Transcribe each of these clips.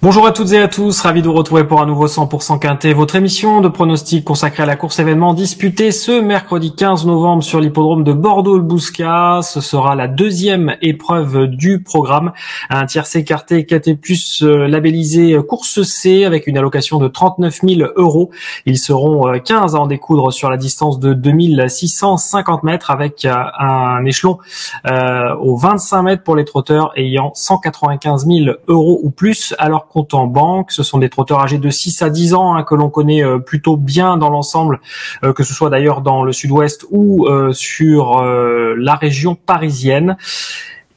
Bonjour à toutes et à tous, ravi de vous retrouver pour un nouveau 100% Quintet, votre émission de pronostics consacrée à la course événement disputée ce mercredi 15 novembre sur l'hippodrome de Bordeaux-le-Bouscat. Ce sera la deuxième épreuve du programme, un tiercé écarté Quintet Plus labellisé course C avec une allocation de 39 000 €. Ils seront 15 à en découdre sur la distance de 2650 mètres avec un échelon aux 25 mètres pour les trotteurs ayant 195 000 € ou plus à leur compte en banque. Ce sont des trotteurs âgés de 6 à 10 ans que l'on connaît plutôt bien dans l'ensemble, que ce soit d'ailleurs dans le sud-ouest ou sur la région parisienne.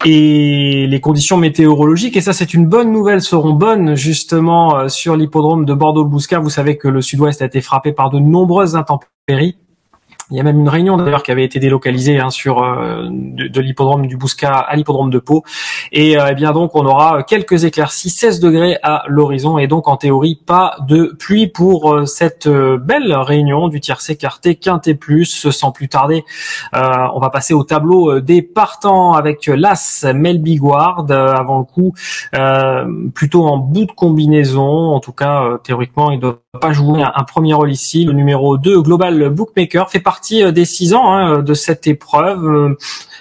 Et les conditions météorologiques, et ça c'est une bonne nouvelle, seront bonnes justement sur l'hippodrome de Bordeaux-le-Bouscat. Vous savez que le sud-ouest a été frappé par de nombreuses intempéries. Il y a même une réunion d'ailleurs qui avait été délocalisée sur de l'hippodrome du Bouscat à l'hippodrome de Pau. Et eh bien donc on aura quelques éclaircies, 16 degrés à l'horizon et donc en théorie pas de pluie pour cette belle réunion du tiercé écarté Quintet Plus. Sans plus tarder, on va passer au tableau des partants avec l'As Melby Guard avant le coup, plutôt en bout de combinaison. En tout cas, théoriquement, il doit pas jouer un premier rôle ici. Le numéro 2, Global Bookmaker, fait partie des 6 ans de cette épreuve.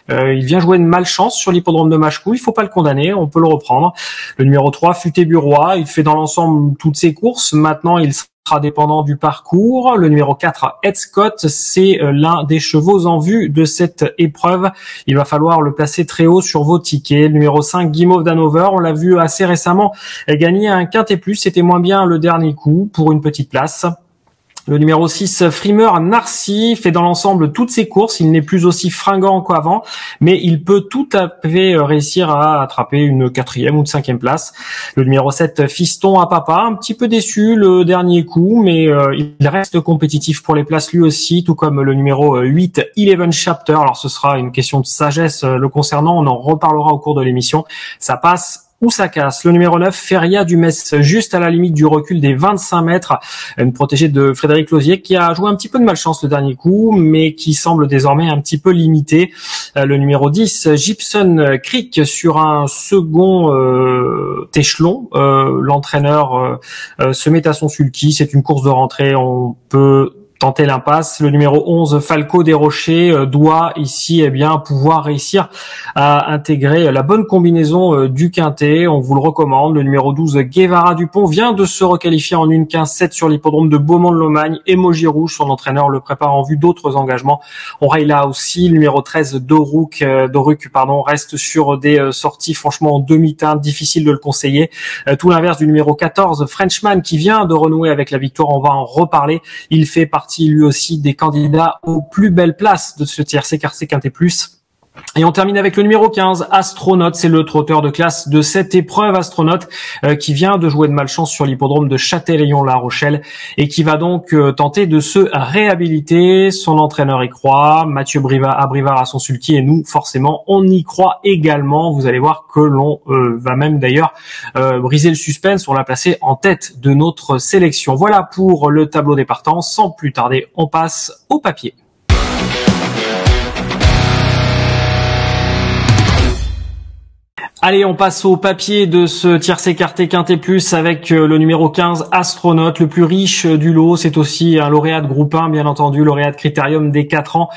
Il vient jouer une malchance sur l'hippodrome de Machecou. Il faut pas le condamner, on peut le reprendre. Le numéro 3, Futé-Burois, il fait dans l'ensemble toutes ses courses. Maintenant, il sera dépendant du parcours. Le numéro 4, Ed Scott, c'est l'un des chevaux en vue de cette épreuve. Il va falloir le placer très haut sur vos tickets. Le numéro 5, Guimauve d'Hanover, on l'a vu assez récemment gagner un Quintet Plus. C'était moins bien le dernier coup pour une petite place. Le numéro 6, Frimer Narcy, fait dans l'ensemble toutes ses courses. Il n'est plus aussi fringant qu'avant, mais il peut tout à fait réussir à attraper une 4e ou une 5e place. Le numéro 7, Fiston à Papa, un petit peu déçu le dernier coup, mais il reste compétitif pour les places lui aussi, tout comme le numéro 8, Eleven Chapter. Alors ce sera une question de sagesse le concernant, on en reparlera au cours de l'émission. Ça passe ou ça casse. Le numéro 9, Feria du Metz, juste à la limite du recul des 25 mètres, une protégée de Frédéric Lausier qui a joué un petit peu de malchance le dernier coup, mais qui semble désormais un petit peu limité. Le numéro 10, Gibson Creek, sur un second échelon. L'entraîneur se met à son sulky, c'est une course de rentrée, on peut tenter l'impasse. Le numéro 11, Falco des Rochers, doit ici pouvoir réussir à intégrer la bonne combinaison du Quintet. On vous le recommande. Le numéro 12, Guevara Dupont, vient de se requalifier en une 15-7 sur l'hippodrome de Beaumont-de-Lomagne. Emoji Rouge, son entraîneur le prépare en vue d'autres engagements. On raille là aussi. Le numéro 13, Doruc, reste sur des sorties franchement en demi-teinte, difficile de le conseiller. Tout l'inverse du numéro 14, Frenchman, qui vient de renouer avec la victoire. On va en reparler. Il fait partie lui aussi des candidats aux plus belles places de ce tiercé écarté Quintet Plus. Et on termine avec le numéro 15, Astronaute, c'est le trotteur de classe de cette épreuve, Astronaute, qui vient de jouer de malchance sur l'hippodrome de Châtellerault-La Rochelle et qui va donc tenter de se réhabiliter. Son entraîneur y croit, Mathieu Abrivard à son sulky, et nous, forcément, on y croit également. Vous allez voir que l'on va même d'ailleurs briser le suspense, on l'a placé en tête de notre sélection. Voilà pour le tableau des partants. Sans plus tarder, on passe au papier. Allez, on passe au papier de ce tiercé écarté Quintet Plus avec le numéro 15, Astronaute, le plus riche du lot. C'est aussi un lauréat de groupe 1, bien entendu, lauréat de Critérium des 4 ans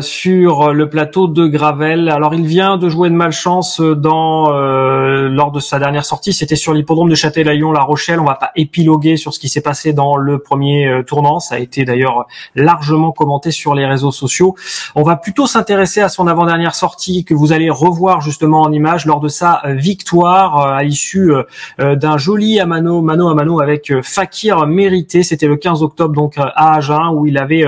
sur le plateau de Gravel. Alors, il vient de jouer de malchance lors de sa dernière sortie. C'était sur l'hippodrome de Châtellerault-La Rochelle. On va pas épiloguer sur ce qui s'est passé dans le premier tournant. Ça a été d'ailleurs largement commenté sur les réseaux sociaux. On va plutôt s'intéresser à son avant-dernière sortie que vous allez revoir justement en image lors de sa victoire à l'issue d'un joli mano à mano avec Fakir Mérité. C'était le 15 octobre donc à Agen où il avait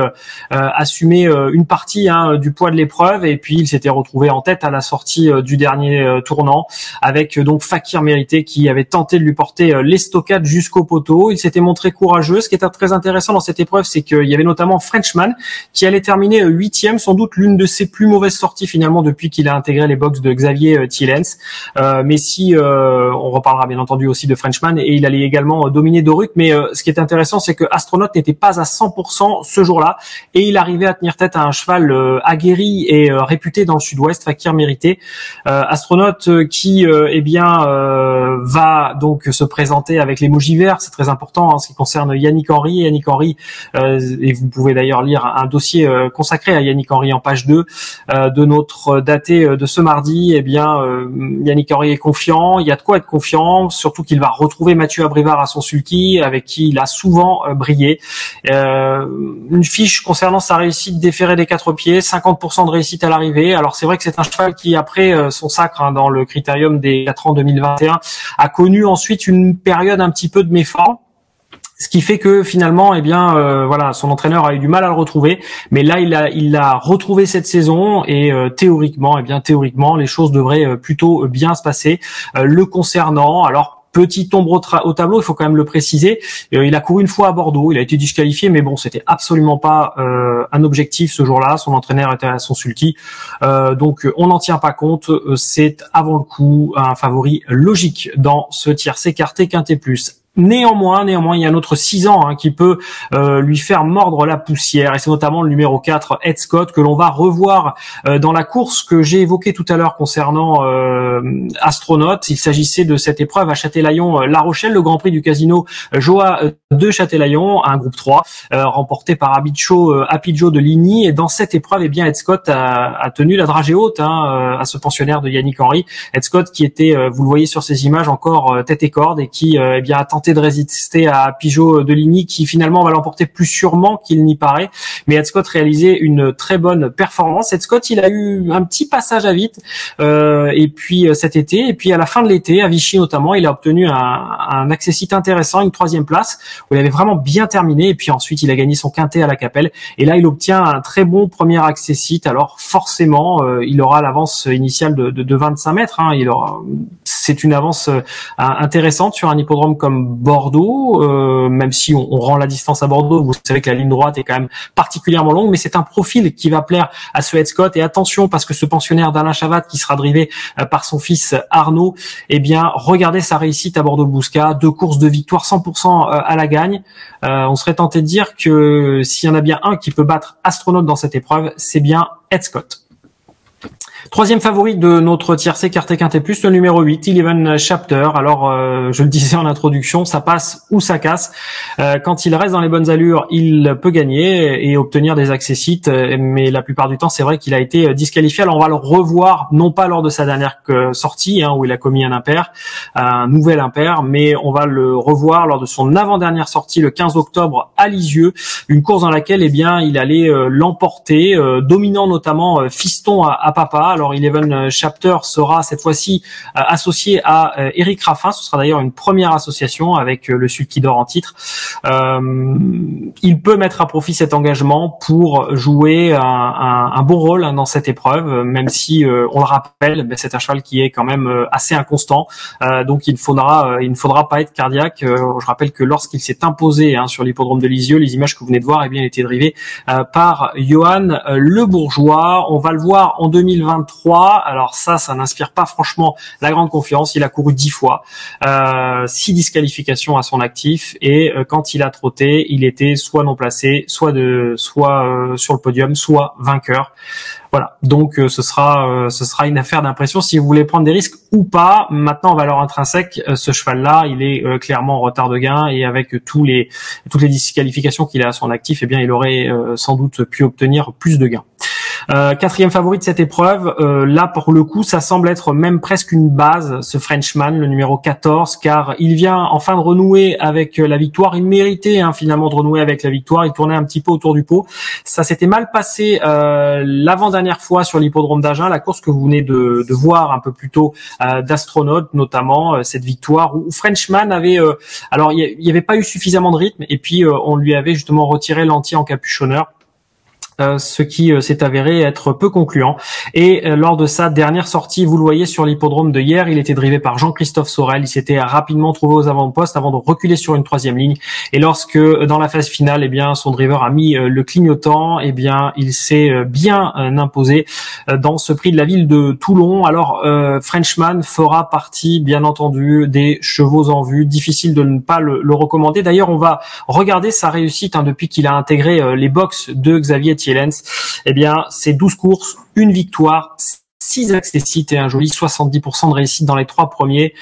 assumé une partie du poids de l'épreuve et puis il s'était retrouvé en tête à la sortie du dernier tournant avec donc Fakir Mérité qui avait tenté de lui porter l'estocade jusqu'au poteau. Il s'était montré courageux. Ce qui est très intéressant dans cette épreuve, c'est qu'il y avait notamment Frenchman qui allait terminer 8e, sans doute l'une de ses plus mauvaises sorties finalement depuis qu'il a intégré les box de Xavier Thielens. Games. Messi, on reparlera bien entendu aussi de Frenchman, et il allait également dominer Doruk. Mais ce qui est intéressant, c'est que Astronaut n'était pas à 100% ce jour-là, et il arrivait à tenir tête à un cheval aguerri et réputé dans le Sud-Ouest, Fakir Mérité. Astronaut qui va donc se présenter avec l'émoji vert, c'est très important en ce qui concerne Yannick Henry. Yannick Henry, et vous pouvez d'ailleurs lire un dossier consacré à Yannick Henry en page 2 de notre daté de ce mardi. Yannick Henry est confiant, il y a de quoi être confiant, surtout qu'il va retrouver Mathieu Abrivard à son sulky, avec qui il a souvent brillé. Une fiche concernant sa réussite déférée des 4 pieds, 50% de réussite à l'arrivée. Alors c'est vrai que c'est un cheval qui, après son sacre dans le critérium des 4 ans 2021, a connu ensuite une période un petit peu de méforme. Ce qui fait que finalement, son entraîneur a eu du mal à le retrouver. Mais là, il a retrouvé cette saison, et théoriquement, les choses devraient plutôt bien se passer le concernant. Alors, petite ombre au tableau, il faut quand même le préciser. Il a couru une fois à Bordeaux, il a été disqualifié, mais bon, c'était absolument pas un objectif ce jour-là. Son entraîneur était à son sulky, donc on n'en tient pas compte. C'est avant le coup un favori logique dans ce tiercé écarté quinté plus. Néanmoins, il y a un autre 6 ans qui peut lui faire mordre la poussière, et c'est notamment le numéro 4, Ed Scott, que l'on va revoir dans la course que j'ai évoquée tout à l'heure concernant Astronaut. Il s'agissait de cette épreuve à Châtelaillon-La Rochelle, le Grand Prix du Casino Joa de Châtelaillon, un groupe 3, remporté par Apidjo de Ligny. Et dans cette épreuve, Ed Scott a tenu la dragée haute à ce pensionnaire de Yannick Henry. Ed Scott qui était, vous le voyez sur ces images, encore tête et corde, et qui a tenté de résister à Apidjo de Ligny, qui finalement va l'emporter plus sûrement qu'il n'y paraît. Mais Ed Scott réalisait une très bonne performance. Ed Scott, il a eu un petit passage à vide cet été, et puis à la fin de l'été, à Vichy notamment, il a obtenu un accessite intéressant, une 3e place, où il avait vraiment bien terminé, et puis ensuite il a gagné son quintet à la Capelle, et là il obtient un très bon premier accessite. Alors forcément, il aura l'avance initiale de 25 mètres, c'est une avance intéressante sur un hippodrome comme Bordeaux, même si on rend la distance à Bordeaux. Vous savez que la ligne droite est quand même particulièrement longue, mais c'est un profil qui va plaire à ce Ed Scott. Et attention, parce que ce pensionnaire d'Alain Chavat, qui sera drivé par son fils Arnaud, regardez sa réussite à Bordeaux-Bouscat, 2 courses de victoire, 100% à la gagne. On serait tenté de dire que s'il y en a bien un qui peut battre Astronaut dans cette épreuve, c'est bien Ed Scott. 3e favori de notre tiercé écarté quinté plus, le numéro 8, Eleven Chapter. Alors, je le disais en introduction, ça passe ou ça casse. Quand il reste dans les bonnes allures, il peut gagner et obtenir des accessites, mais la plupart du temps, c'est vrai qu'il a été disqualifié. Alors, on va le revoir, non pas lors de sa dernière sortie, où il a commis un nouvel impair, mais on va le revoir lors de son avant-dernière sortie, le 15 octobre à Lisieux, une course dans laquelle, il allait l'emporter, dominant notamment Fiston à Papa. Alors Eleven Chapter sera cette fois-ci associé à Eric Raffin. Ce sera d'ailleurs une première association avec le sulky d'or en titre. Il peut mettre à profit cet engagement pour jouer un bon rôle dans cette épreuve, même si on le rappelle, c'est un cheval qui est quand même assez inconstant, donc il ne faudra pas être cardiaque. Je rappelle que lorsqu'il s'est imposé sur l'hippodrome de Lisieux, les images que vous venez de voir, il était drivé par Johan Le Bourgeois. On va le voir en 2023. Alors ça n'inspire pas franchement la grande confiance. Il a couru 10 fois, 6 disqualifications à son actif, et quand il a trotté, il était soit non placé, soit sur le podium, soit vainqueur. Voilà, donc ce sera une affaire d'impression si vous voulez prendre des risques ou pas. Maintenant, en valeur intrinsèque, ce cheval-là, il est clairement en retard de gain, et avec toutes les disqualifications qu'il a à son actif, il aurait sans doute pu obtenir plus de gains. 4e favori de cette épreuve, là pour le coup ça semble être même presque une base, ce Frenchman, le numéro 14, car il vient enfin de renouer avec la victoire. Il méritait finalement de renouer avec la victoire, il tournait un petit peu autour du pot. Ça s'était mal passé l'avant-dernière fois sur l'hippodrome d'Agen, la course que vous venez de voir un peu plus tôt d'Astronaut, notamment cette victoire où Frenchman avait alors il y avait pas eu suffisamment de rythme, et puis on lui avait justement retiré l'anti-encapuchonneur. ce qui s'est avéré être peu concluant. Et lors de sa dernière sortie, vous le voyez sur l'hippodrome de hier, il était drivé par Jean-Christophe Sorel. Il s'était rapidement trouvé aux avant-postes avant de reculer sur une troisième ligne. Et lorsque dans la phase finale, eh bien son driver a mis le clignotant, eh bien il s'est bien imposé dans ce prix de la ville de Toulon. Alors Frenchman fera partie, bien entendu, des chevaux en vue. Difficile de ne pas le recommander. D'ailleurs, on va regarder sa réussite depuis qu'il a intégré les box de Xavier Thielens. Eh bien, c'est 12 courses, une victoire, 6 accessites et un joli 70% de réussite dans les 3 premiers.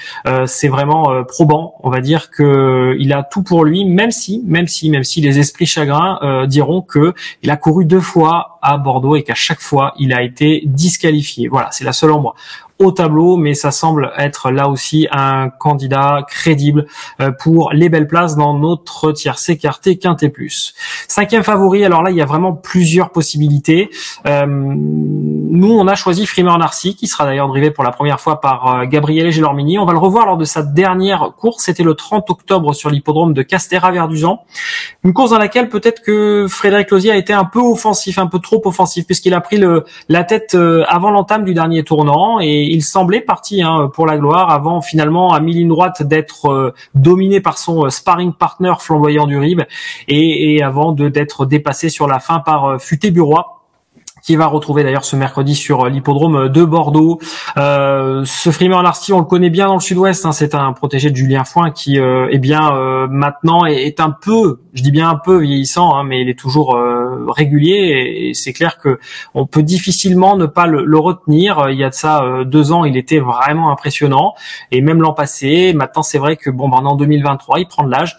C'est vraiment probant. On va dire que il a tout pour lui, même si les esprits chagrins diront que il a couru 2 fois à Bordeaux et qu'à chaque fois il a été disqualifié. Voilà, c'est la seule en moi au tableau, mais ça semble être là aussi un candidat crédible pour les belles places dans notre tiercé écarté quintet plus. 5e favori, alors là il y a vraiment plusieurs possibilités. Nous on a choisi Frimer Narcy, qui sera d'ailleurs drivé pour la première fois par Gabriele Gelormini. On va le revoir lors de sa dernière course, c'était le 30 octobre sur l'hippodrome de Castéra-Verduzan. Une course dans laquelle peut-être que Frédéric Lozier a été un peu offensif, un peu trop offensif, puisqu'il a pris la tête avant l'entame du dernier tournant et il semblait parti pour la gloire avant finalement à mi-ligne droite d'être dominé par son sparring partner flamboyant du Rib et avant d'être dépassé sur la fin par Futé-Burois, qui va retrouver d'ailleurs ce mercredi sur l'hippodrome de Bordeaux. Ce Frimer Narcy, on le connaît bien dans le sud-ouest, c'est un protégé de Julien Foin qui maintenant est un peu, je dis bien un peu vieillissant, mais il est toujours régulier et c'est clair que on peut difficilement ne pas le retenir. Il y a de ça 2 ans, il était vraiment impressionnant et même l'an passé. Maintenant, c'est vrai que en 2023, il prend de l'âge.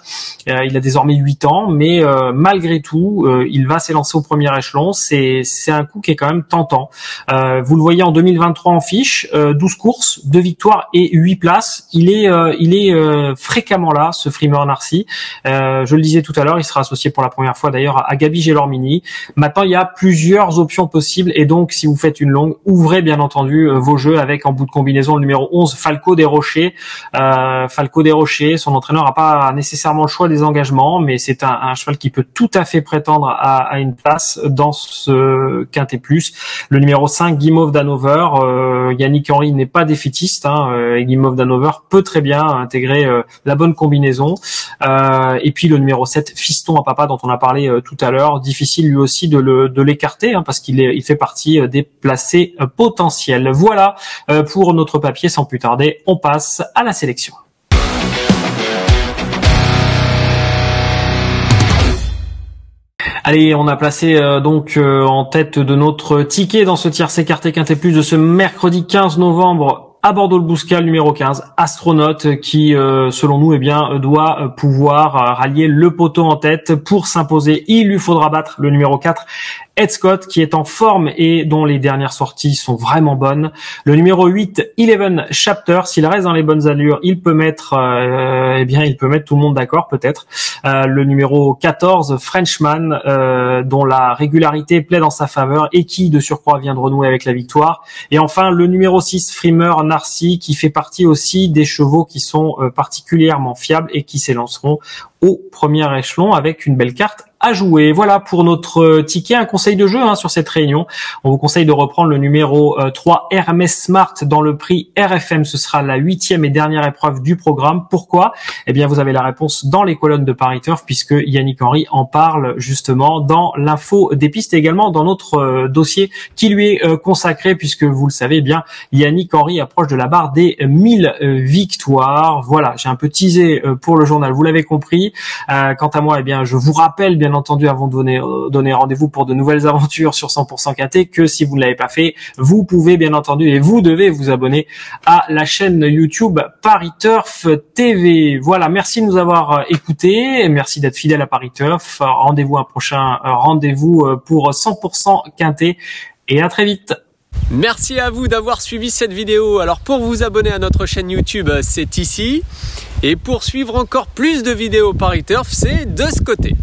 Il a désormais 8 ans, mais malgré tout, il va s'élancer au premier échelon. C'est un coup qui est quand même tentant. Vous le voyez en 2023 en fiche, 12 courses, 2 victoires et 8 places. Il est fréquemment là, ce Frimer Narcy. Je le disais tout à l'heure, il sera associé pour la première fois d'ailleurs à Gabi Gelormini. Maintenant, il y a plusieurs options possibles et donc si vous faites une longue, ouvrez bien entendu vos jeux avec en bout de combinaison le numéro 11 Falco des Rochers. Falco des Rochers, son entraîneur n'a pas nécessairement le choix des engagements, mais c'est un cheval qui peut tout à fait prétendre à une place dans ce quintet plus. Le numéro 5 Guimauve d'Hanover, Yannick Henry n'est pas défaitiste, et Guimauve d'Hanover peut très bien intégrer la bonne combinaison. Et puis le numéro 7 Fiston à Papa dont on a parlé tout à l'heure, difficile lui aussi de l'écarter parce qu'il fait partie des placés potentiels. Voilà pour notre papier. Sans plus tarder, on passe à la sélection. Allez, on a placé en tête de notre ticket dans ce tiercé écarté quintet plus de ce mercredi 15 novembre à Bordeaux-le-Bouscal, numéro 15, Astronaute, qui, selon nous, doit pouvoir rallier le poteau en tête pour s'imposer. Il lui faudra battre le numéro 4, Ed Scott, qui est en forme et dont les dernières sorties sont vraiment bonnes. Le numéro 8, Eleven Chapter, s'il reste dans les bonnes allures, il peut mettre tout le monde d'accord, peut-être. Le numéro 14, Frenchman, dont la régularité plaide en sa faveur et qui, de surcroît, vient de renouer avec la victoire. Et enfin, le numéro 6, Frimer Narcy, qui fait partie aussi des chevaux qui sont particulièrement fiables et qui s'élanceront au premier échelon avec une belle carte à jouer. Voilà pour notre ticket, un conseil de jeu sur cette réunion. On vous conseille de reprendre le numéro 3 Hermès Smart dans le prix RFM. Ce sera la 8e et dernière épreuve du programme. Pourquoi ? Eh bien, vous avez la réponse dans les colonnes de Paris Turf puisque Yannick Henry en parle justement dans l'info des pistes et également dans notre dossier qui lui est consacré puisque vous le savez bien, Yannick Henry approche de la barre des 1000 victoires. Voilà, j'ai un peu teasé pour le journal, vous l'avez compris. Quant à moi, je vous rappelle bien entendu avant de donner rendez-vous pour de nouvelles aventures sur 100% quintet que si vous ne l'avez pas fait, vous pouvez bien entendu et vous devez vous abonner à la chaîne YouTube Paris Turf TV. Voilà, merci de nous avoir écoutés, merci d'être fidèle à Paris Turf. Rendez-vous un prochain rendez-vous pour 100% quintet et à très vite. Merci à vous d'avoir suivi cette vidéo. Alors pour vous abonner à notre chaîne YouTube, c'est ici. Et pour suivre encore plus de vidéos Paris Turf, c'est de ce côté.